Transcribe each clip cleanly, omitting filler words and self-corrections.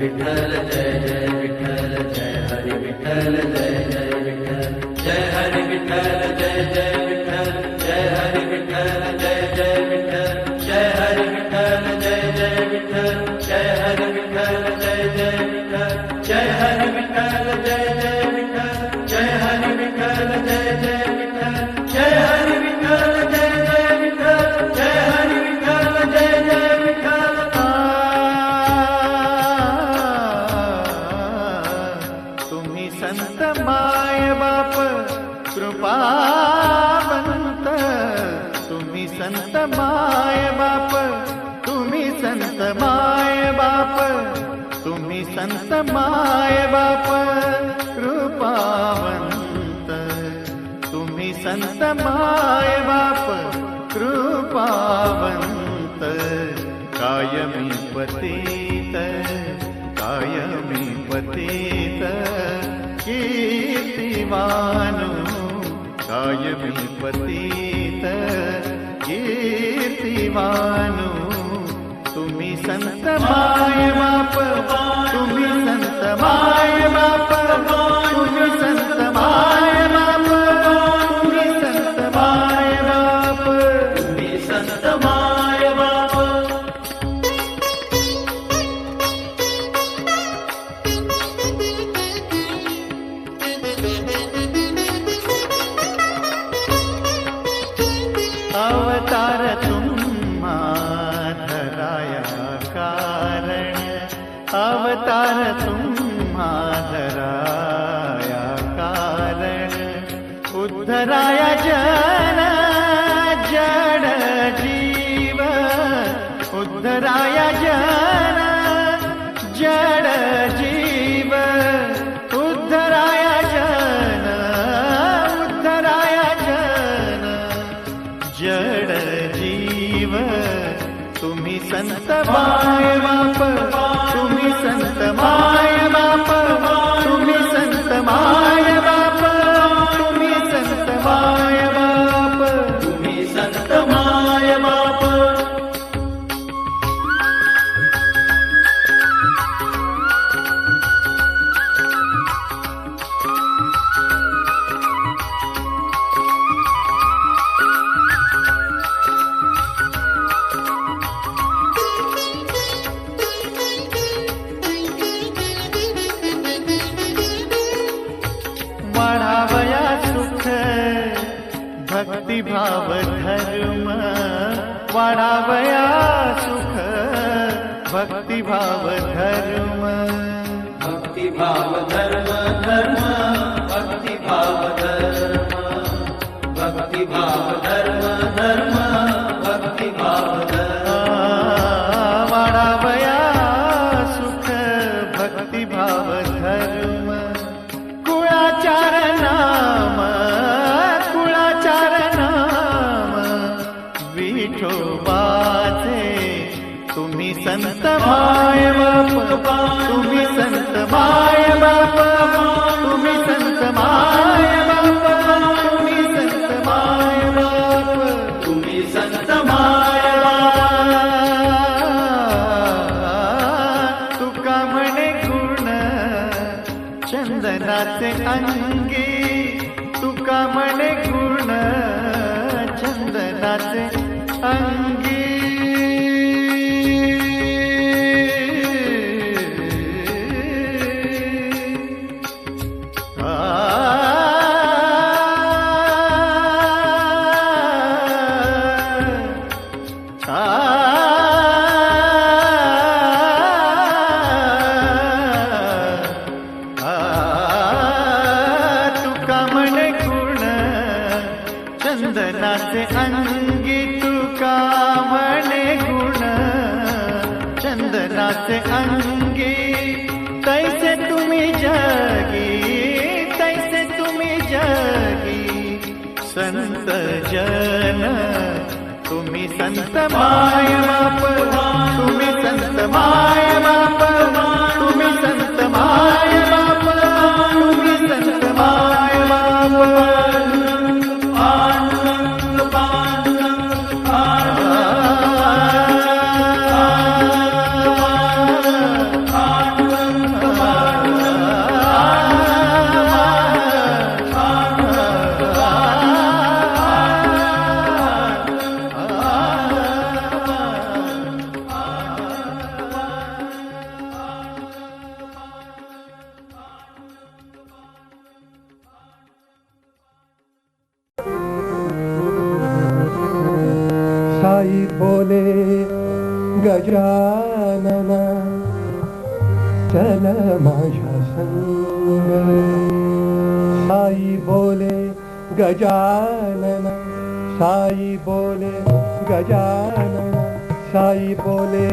विठ्ठल जय जय विठ्ठल जय हरि विठ्ठल जय जय विठ्ठल जय हरि विठ्ठल जय जय विठ्ठल जय हरि विठ्ठल जय जय विठ्ठल जय हरि विठ्ठल जय जय विठ्ठल जय हरि विठ्ठल जय जय विठ्ठल जय हरि विठ्ठल जय जय विठ्ठल जय हरि विठ्ठल जय जय विठ्ठल जय हरि विठ्ठल जय जय विठ्ठल जय हरि विठ्ठल जय जय विठ्ठल। तुम्ही संत माय बाप कृपावंत, तुम्ही संत माय बाप, तुम्ही संत माय बाप, तुम्ही संत माय बाप कृपावंत, तुम्ही संत माय बाप कृपावंत, कायमी पतित कायमी पतित कीर्तिवानु, कायमी पतित कीर्तिवानु, तुम्ही संत माय बाप, तुम्ही संत माय बाप, तुम्ही संत माय बाप, तुम्ही संत माय बाप, तुम्ही संत माय बाप। अवतार तुम्हा धराया कारण, अवतार तुम्हा धराया कारण, उद्धराया जन जड जीव, उद्धराया जन जड जीव, उद्धराया जन, उद्धराया जन जड जीव, तुम्ही संत माय बाप, तुम्ही संत माय बाप, तुम्ही संत माय बाप, तुम्ही संत माय बाप, तुम्ही संत माय बाप। वाढावया सुख भक्तिभाव धर्म, वाढावया सुख भक्तिभाव धर्म, भक्तिभाव धर्म धर्म भक्तिभाव धर्म, भक्तिभाव धर्म धर्म भक्तिभाव धर्म। वाढावया सुख भक्तिभाव धर्म, कुळाचार नाम, कुळाचार नाम विठोबाचे, तुम्ही संत माय बाप, तुम्ही संत माय बाप, तुम्ही संत माय बाप, तुम्ही संत माय बाप, तुम्ही संत माय बाप। तुका म्हणे गुण चंदनाचे अंगी, तुका म्हणे गुण चंदनाचे अंगी, तुका म्हणे गुण चंदनाचे अंगी, तुका म्हणे गुण चंदनाचे अंगी, तैसे तुम्ही जगी, तैसे तुम्ही जगी संत जन, तुम्ही संत माय बाप, तुम्ही संत माय बाप, तुम्ही संत माय बाप, तुम्ही संत माय बाप, पांडुरंग पांडुरंग साई बोले गजानन चल माझ्या संग. साई बोले गजानन साई बोले गजानन साई बोले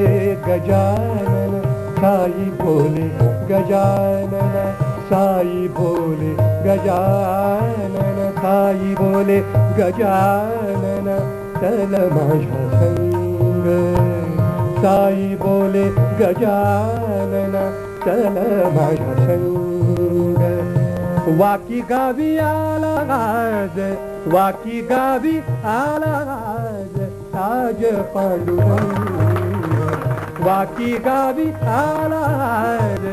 गजानन साई बोले गजानन साई बोले गजानन साई बोले गजानन चल माझ्या संग. साई बोले गजानन चल माझ्या संग. वाकी गावी आला आज वाकी गावी आला आज ताज पांडुरंग. वाकी गावी आला आज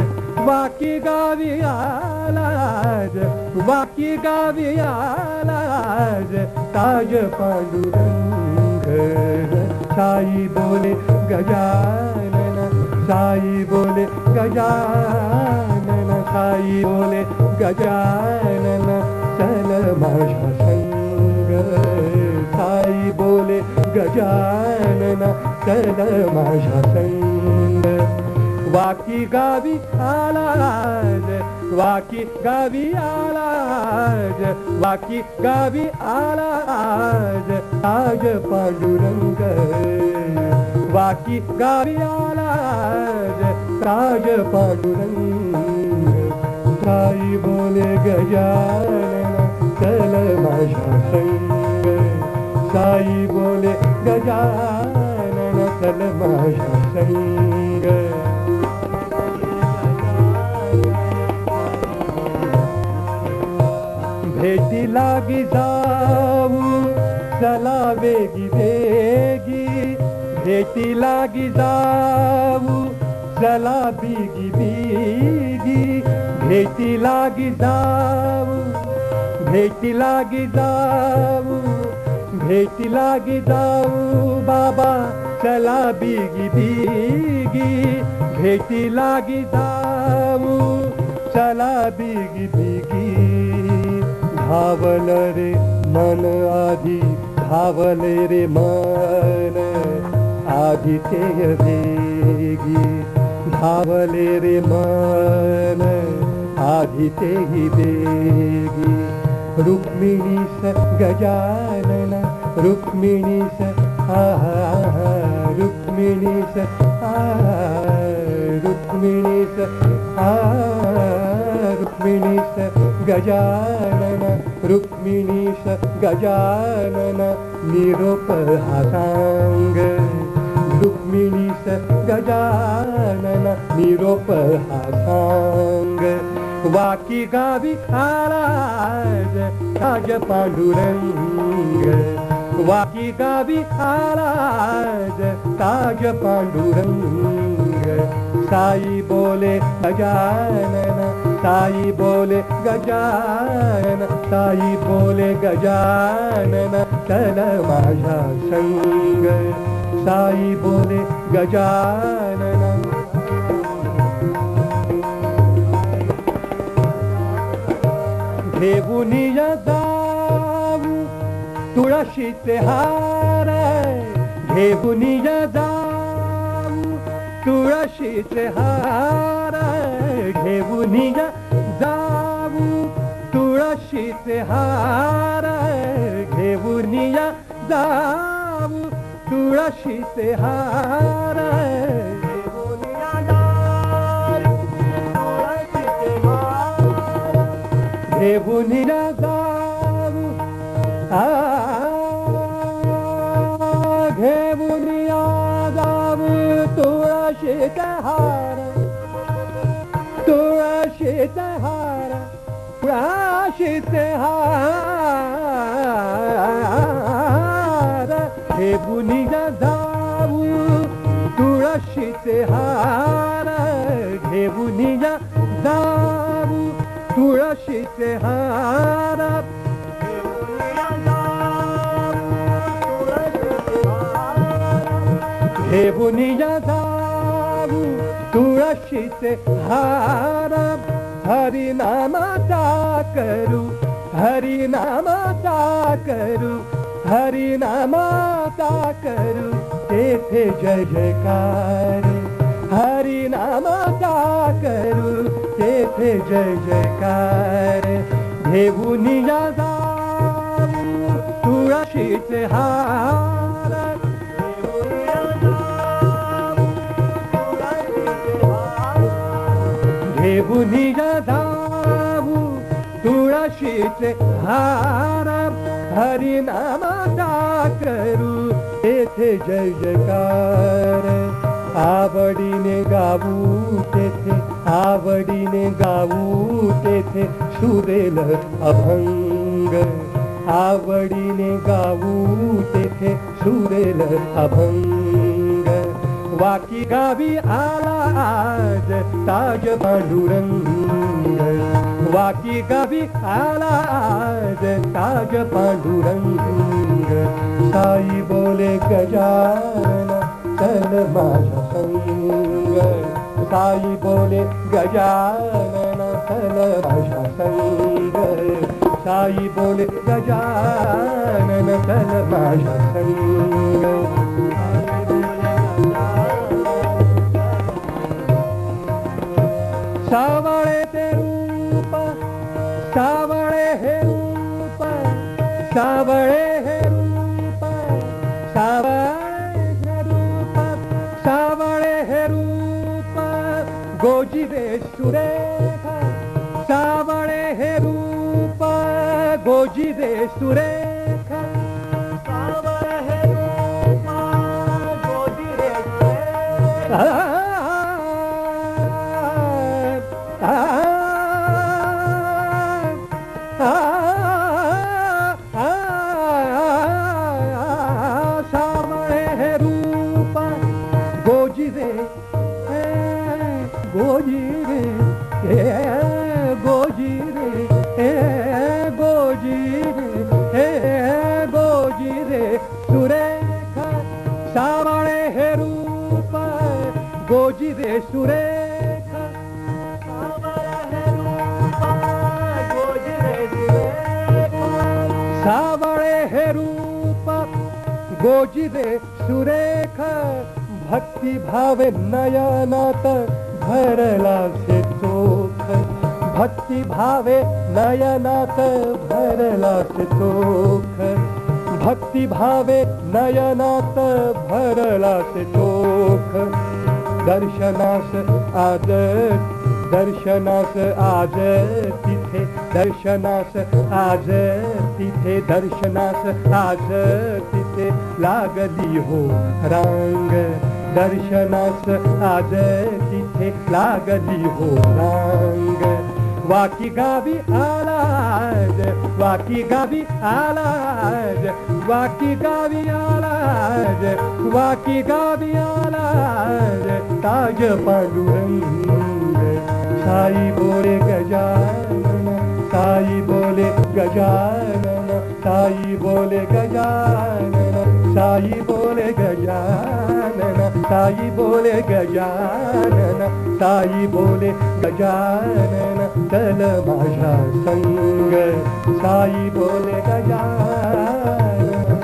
वाकी गावी आला आज वाकी गावी आला आज ताज पांडुरंग. साई बोले गजानन साई बोले गजानन साई बोले गजानन चल माझ्या संग. साई बोले गजानन चल माझ्या संग. वाकी गावी आला आज वाकी गावी आला आज वाकी गावी आला आज ताज पांडुरंग. वाकी गावी आला आज ताज पांडुरंग. साई बोले गजानन चल माझ्या संग. साई बोले गजानन चल माझ्या संग. भेटी लागी जाऊ चला वेगी वेगी. भेटी लागी जाऊ चला बिगी बिगी. भेटी लागी जाऊ भेटी लागी जाऊ भेटी लागी जाऊ बाबा चला बिगी बिगी. भेटी लागी जाऊ चला बिगी बिगी. धावल रे मन आधी धावले रे मन आधी ते वेगी. धावले रे मन आधी ते वेगी. रुक्मिणीस गजानन रुक्मिणीस रुक्मिणीस रुक्मिणीस रुक्मिणीस गजानन रुक्मिणीस गजानन निरोप हा सांग. रुक्मिणीस गजानन निरोप हा सांग. वाकी गावी आला आज ताज पांडुरंग. वाकी गावी आला आज ताज पांडुरंग. साई बोले गजानन साई बोले गजानन साई बोले गजानन चल माझ्या संग. साई बोले गजानन घेऊनिया जाऊ तुळशीचे हार. घेऊनिया जाऊ तुळशीचे हार. घेऊनिया जाऊ तुळशीचे हार. घेऊनिया जाऊ तुळशीचे हार. घेऊनिया जाऊ घेऊनिया जाऊ तुळशीचे हार. तुळशीचे हार तुळशीचे हार. घेऊनिया जाऊ तुळशीचे हार. घेऊनिया जाऊ तुळशीचे हार. घेऊनिया जाऊ तुळशीचे हार. हरिनामाचा करू हरिनामाचा करू हरिनामाचा करू तेथे जय जयकार हरिनामाचा करू तेथे जय जयकार घेऊनी या जाऊ तुळशीचे हार घेऊनी या जाऊ तुळशीचे हार हरिनामाचा करू तेथे जय जयकार आवडीने गाऊ तेथे आवडीने गाऊ तेथे सुरेल अभंग आवडीने गाऊ तेथे सुरेल अभंग वाकी गावी आला आज ताज पांडुरंग वाकी गावी आला आज ताज पांडुरंग साई बोले गजानन चल माझ्या संग साई बोले गजानन चल माझ्या संग साई बोले गजानन चल माझ्या संग सावळे ते रूप सावळे हे रूप सावळे हे रूप सावळे हे रूप सावळे हे रूप गोजी रे सुरेख सावळे हे रूप गोजी रे सुरेख सावळे हे रूप गोजी रे सुरेख सावळे हे रूप गोजी रे गोजी रे गोजी रे गोजी रे गोजी रे सुरेख सावळे हे रूप गोजी रे सुरेख सावळे हे रूप गोजी रे सुरेख भक्ती भावे नयनात भरला से चोख भक्ती भावे नयनात भरला से चोख भक्ती भावे नयनात भरला से चोख दर्शनास आज तिथे दर्शनास आज तिथे दर्शनास आज तिथे लागली हो रांग दर्शनास आज तिथे लागली हो रांग वाकी गावी आलाज वाकी गावी आलाज वाकी गावी आलाज वाकी गावी आलाज ताज पांडुरंग साई बोले गजानन साई बोले गजानन साई बोले गजानन साई बोले गजानन साई बोले गजानन साई बोले गजानन चल माझ्या संग साई बोले गजानन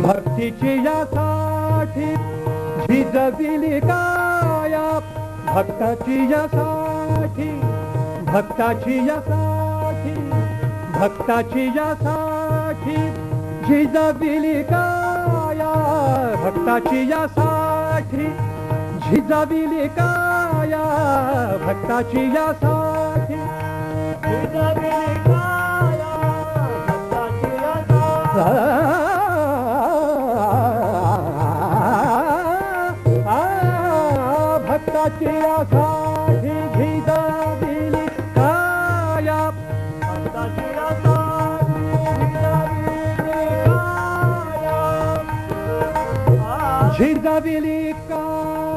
भक्तीची यासाठी झिजविली काया भक्ताची यासाठी भक्ताची यासाठी भक्ताची यासाठी झिजविली काया भक्ताची यासाठी झिजविली काया भक्ताची यासाठी झिजविली काया भक्ताची यासाठी भक्ताची यासाठी झिजविली काया भक्ताची यासाठी झिजविली काया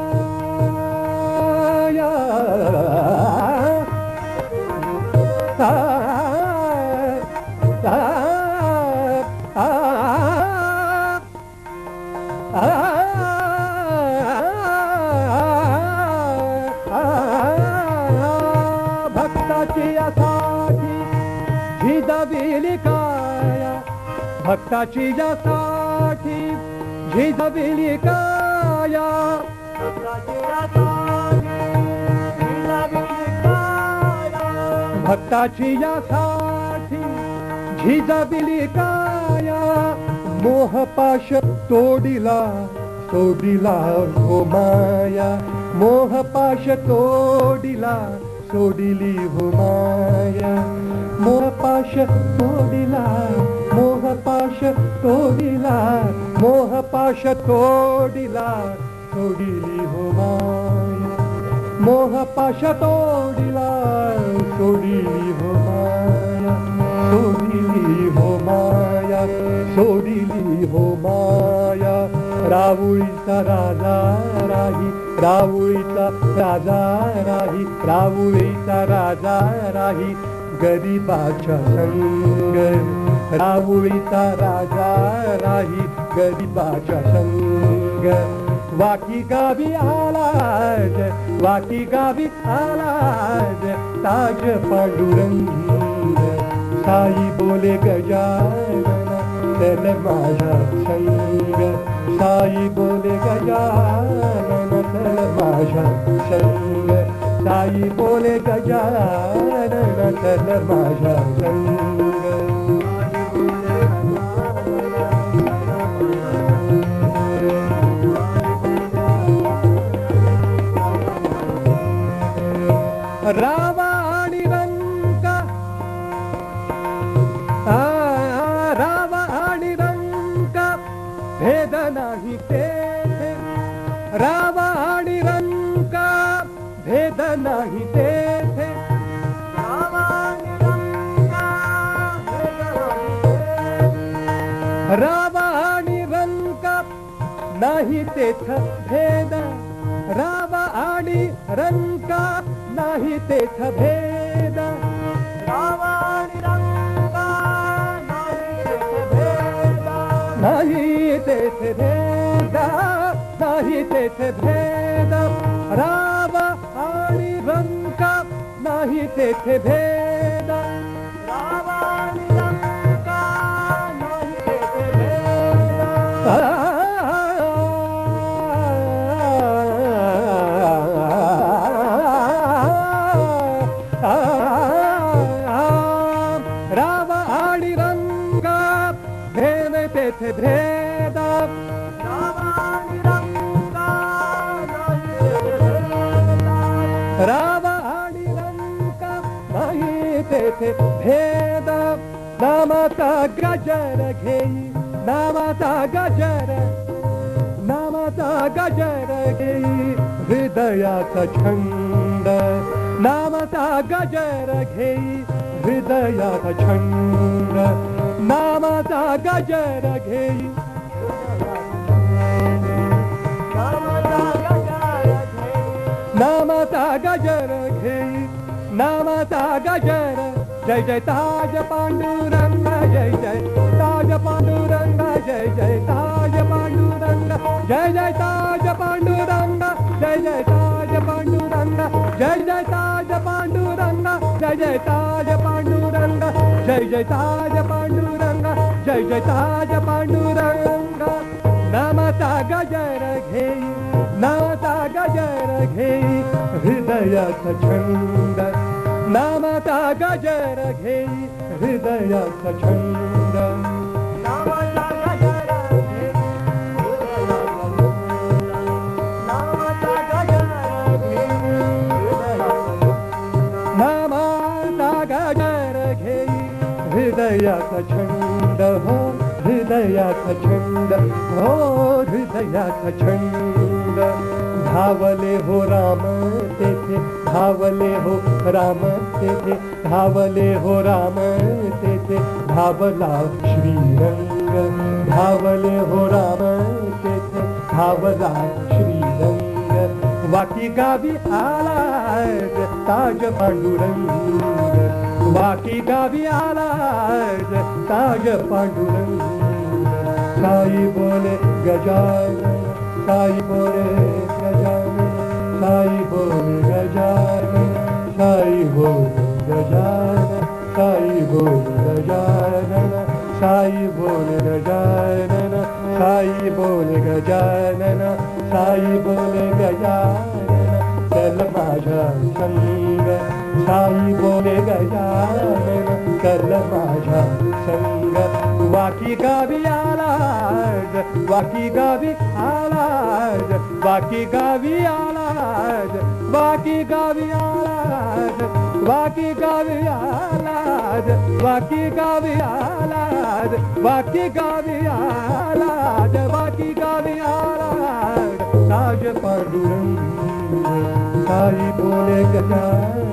भक्ताची यासाठी झिजविली काया भक्ताची यासाठी झिजविली काया मोहपाश तोडिला सोडिला हो माया मोहपाश तोडिला सोडिली हो माया मोहपाश तोडिला मोहपाश तोडिला मोहपाश तोडिला सोडिली हो माया मोहपाश तोडिला सोडिली हो माया सोडिली हो माया सोडिली हो माया रावळीचा राजा राही रावळीचा राजा राही रावळीचा राजा राही गरीबाच्या संग रावळीचा राजा राही गरीबाच्या संग वाकी गावी आलाज वाकी गावी आलाज ताज पांडुरंग साई बोले गजानन चल माझ्या संग साई बोले गजानन चल माझ्या संग साई बोले गजानन चल माझ्या संग रावा आणि रंका रावा आणि रंका भेद नाही तेथे रावा आणि रंका भेद नाही तेथे रावा आणि रंका नाही तेथ भेद रावा आणि रंका नाही तेथ भेद रावा आणि रंका नाही तेथ भेद नाही तेथ भेद रावा आणि रंका नाही तेथ भेद रावा आणि रंका नाही तेथ भेद राव आणि रंगा भेद तेथे भेद राव आणि रंगा नाही तेथे भेद नामाचा गजर घेई नामाचा गजर घेई हृदयाचा छंद नामाचा गजर घेई हृदयाचा छंद नामाचा गजर घेई नामाचा गजर घेई नामाचा गजर जय जय ताज पांडुरंग जय जय ताज पांडुरंग जय जय ताज पांडुरंग जय जय ताज पांडुरंग जय जय ताज पांडुरंग जय जय ताज पांडुरंग जय जय ताज पांडुरंग जय जय ताज पांडुरंग जय जय ताज पांडुरंग नामाचा गजर घेई नामाचा गजर घेई हृदयाचा छंद नामाचा गजर घेई हृदयाचा छंद नामाचा गजर घेई नामाचा गजर घेई नामाचा गजर घेई हृदयाचा छंद हो हृदयाचा छंद हो हृदयाचा छंद धावले हो राम तेथे धावले हो राम तेथे धावले हो राम तेथे धावला श्रीरंग धावले हो राम तेथे धावला श्रीरंग वाकी गावी आलाज ताज पांडुरंग वाकी गावी आलाज ताज पांडुरंग साई बोले गजानन साई बोले गजानन साई बोले गजानन साई बोले गजानन साई बोले गजानन साई बोले साई बोले गजानन चल माझ्या संग साई बोले गजानन चल माझ्या संग वाकी गावी आलाज वाकी गावी आलाज वाकी गावी आलाज वाकी गावी आलाज वाकी गावी आलाज वाकी गावी आलाज वाकी गावी आलाज वाकी गावी आलाज ताज पांडुरंग साई बोले गजानन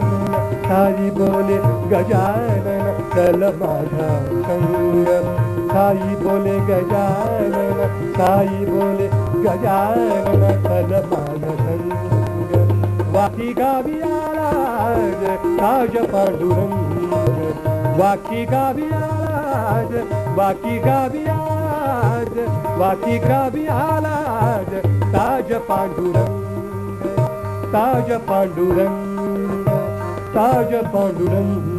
साई बोले गजानन चल माझ्या संग साई बोले गजानन साई बोले गजानन चल माझ्या संग वाकी गावी आलाज ताज पांडुरंग वाकी गावी आलाज वाकी गावी आलाज वाकी गावी आलाज ताज पांडुरंग ताज पांडुरंग ताज पांडुरंग